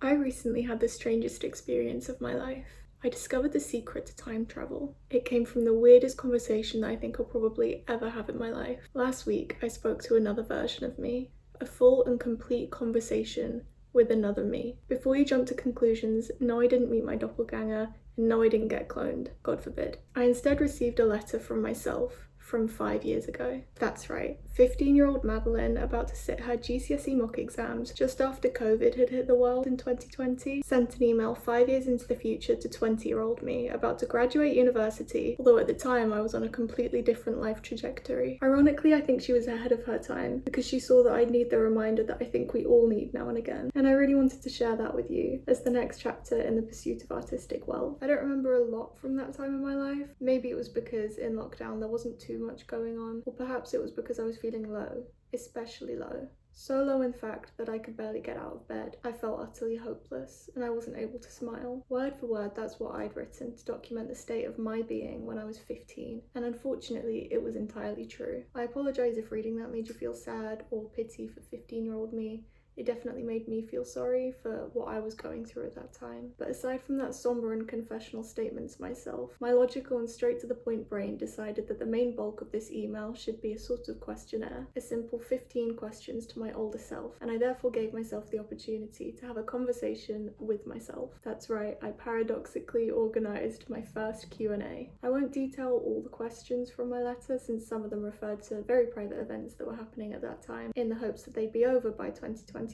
I recently had the strangest experience of my life. I discovered the secret to time travel. It came from the weirdest conversation that I think I'll probably ever have in my life. Last week, I spoke to another version of me, a full and complete conversation with another me. Before you jump to conclusions, no, I didn't meet my doppelganger, and no, I didn't get cloned, God forbid. I instead received a letter from myself from 5 years ago. That's right, 15-year-old Madeleine, about to sit her GCSE mock exams just after COVID had hit the world in 2020, sent an email 5 years into the future to 20-year-old me, about to graduate university, although at the time I was on a completely different life trajectory. Ironically, I think she was ahead of her time, because she saw that I'd need the reminder that I think we all need now and again, and I really wanted to share that with you as the next chapter in the pursuit of artistic wealth. I don't remember a lot from that time in my life. Maybe it was because in lockdown there wasn't too much going on, or perhaps it was because I was feeling low, especially low. So low, in fact, that I could barely get out of bed. I felt utterly hopeless, and I wasn't able to smile. Word for word, that's what I'd written to document the state of my being when I was 15, and unfortunately, it was entirely true. I apologise if reading that made you feel sad or pity for 15-year-old me. It definitely made me feel sorry for what I was going through at that time. But aside from that somber and confessional statement to myself, my logical and straight to the point brain decided that the main bulk of this email should be a sort of questionnaire, a simple 15 questions to my older self, and I therefore gave myself the opportunity to have a conversation with myself. That's right, I paradoxically organised my first Q&A. I won't detail all the questions from my letter, since some of them referred to very private events that were happening at that time, in the hopes that they'd be over by 2025.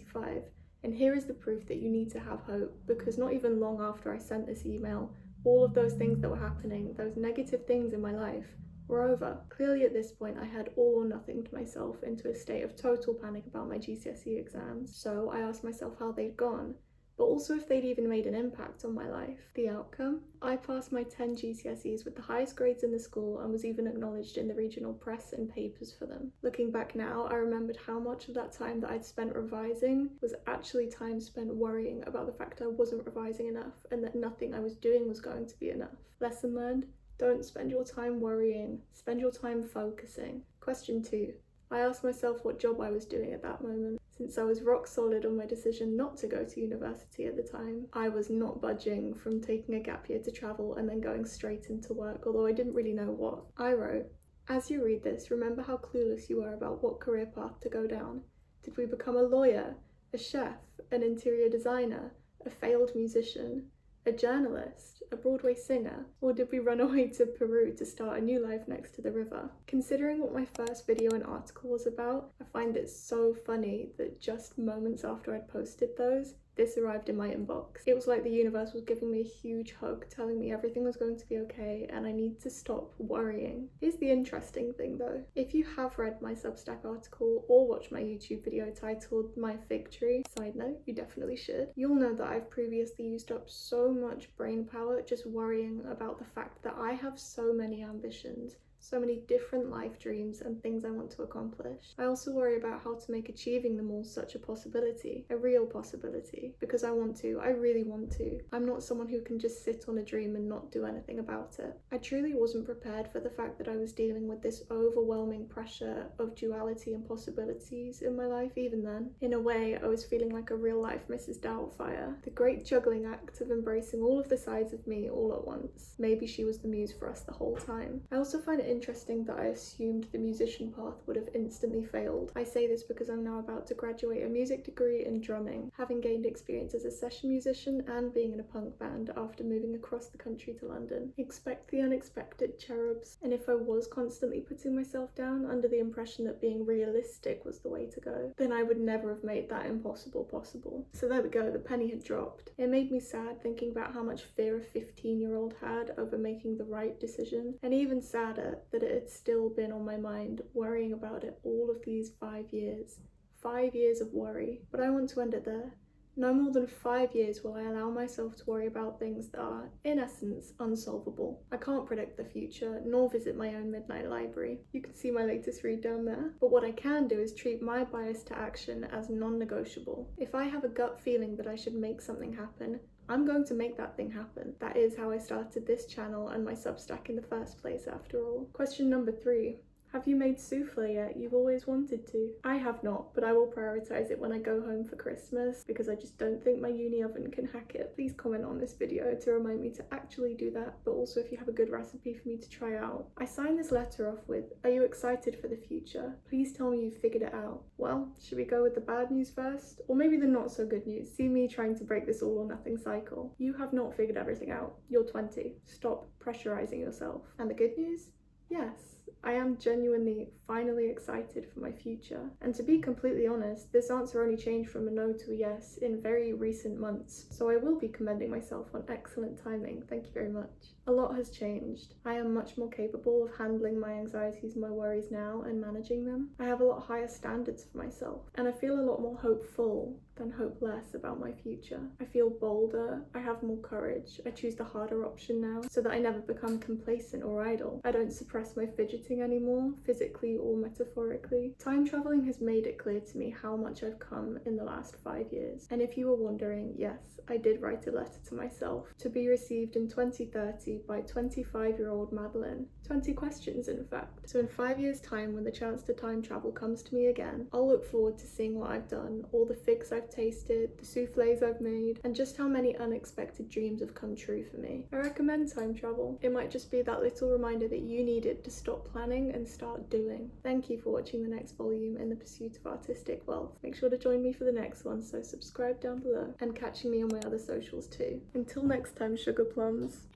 And here is the proof that you need to have hope, because not even long after I sent this email, all of those things that were happening, those negative things in my life, were over. Clearly at this point I had all or nothing to myself into a state of total panic about my GCSE exams, so I asked myself how they'd gone, but also if they'd even made an impact on my life. The outcome? I passed my 10 GCSEs with the highest grades in the school and was even acknowledged in the regional press and papers for them. Looking back now, I remembered how much of that time that I'd spent revising was actually time spent worrying about the fact I wasn't revising enough and that nothing I was doing was going to be enough. Lesson learned? Don't spend your time worrying, spend your time focusing. Question 2. I asked myself what job I was doing at that moment. Since I was rock solid on my decision not to go to university at the time, I was not budging from taking a gap year to travel and then going straight into work, although I didn't really know what. I wrote, as you read this, remember how clueless you were about what career path to go down. Did we become a lawyer, a chef, an interior designer, a failed musician, a journalist, a Broadway singer, or did we run away to Peru to start a new life next to the river? Considering what my first video and article was about, I find it so funny that just moments after I'd posted those, this arrived in my inbox. It was like the universe was giving me a huge hug, telling me everything was going to be okay and I need to stop worrying. Here's the interesting thing though. If you have read my Substack article or watched my YouTube video titled My Fig Tree, side note, you definitely should, you'll know that I've previously used up so much brain power just worrying about the fact that I have so many ambitions, so many different life dreams and things I want to accomplish. I also worry about how to make achieving them all such a possibility, a real possibility, because I really want to. I'm not someone who can just sit on a dream and not do anything about it. I truly wasn't prepared for the fact that I was dealing with this overwhelming pressure of duality and possibilities in my life even then. In a way, I was feeling like a real life Mrs. Doubtfire, the great juggling act of embracing all of the sides of me all at once. Maybe she was the muse for us the whole time. I also find it interesting that I assumed the musician path would have instantly failed. I say this because I'm now about to graduate a music degree in drumming, having gained experience as a session musician and being in a punk band after moving across the country to London. Expect the unexpected, cherubs. And if I was constantly putting myself down under the impression that being realistic was the way to go, then I would never have made that impossible possible. So there we go, the penny had dropped. It made me sad thinking about how much fear a 15-year-old had over making the right decision, and even sadder that it had still been on my mind, worrying about it all of these 5 years. 5 years of worry. But I want to end it there. No more than 5 years will I allow myself to worry about things that are, in essence, unsolvable. I can't predict the future, nor visit my own midnight library. You can see my latest read down there. But what I can do is treat my bias to action as non-negotiable. If I have a gut feeling that I should make something happen, I'm going to make that thing happen. That is how I started this channel and my Substack in the first place, after all. Question number 3. Have you made souffle yet? You've always wanted to. I have not, but I will prioritise it when I go home for Christmas because I just don't think my uni oven can hack it. Please comment on this video to remind me to actually do that, but also if you have a good recipe for me to try out. I signed this letter off with, "Are you excited for the future? Please tell me you've figured it out." Well, should we go with the bad news first? Or maybe the not so good news? See me trying to break this all or nothing cycle. You have not figured everything out. You're 20. Stop pressurizing yourself. And the good news? Yes, I am genuinely, finally excited for my future. And to be completely honest, this answer only changed from a no to a yes in very recent months, so I will be commending myself on excellent timing, thank you very much. A lot has changed. I am much more capable of handling my anxieties and my worries now and managing them. I have a lot higher standards for myself, and I feel a lot more hopeful than hopeless about my future. I feel bolder, I have more courage, I choose the harder option now so that I never become complacent or idle. I don't suppress my fidgeting anymore, physically or metaphorically. Time traveling has made it clear to me how much I've come in the last 5 years. And if you were wondering, yes, I did write a letter to myself to be received in 2030 by 25-year-old Madeleine. 20 questions, in fact. So in 5 years' time, when the chance to time travel comes to me again, I'll look forward to seeing what I've done, all the figs I've tasted, the souffles I've made, and just how many unexpected dreams have come true for me. I recommend time travel. It might just be that little reminder that you needed to stop planning and start doing. Thank you for watching the next volume in the pursuit of artistic wealth. Make sure to join me for the next one, so subscribe down below, and catching me on my other socials too. Until next time, sugar plums.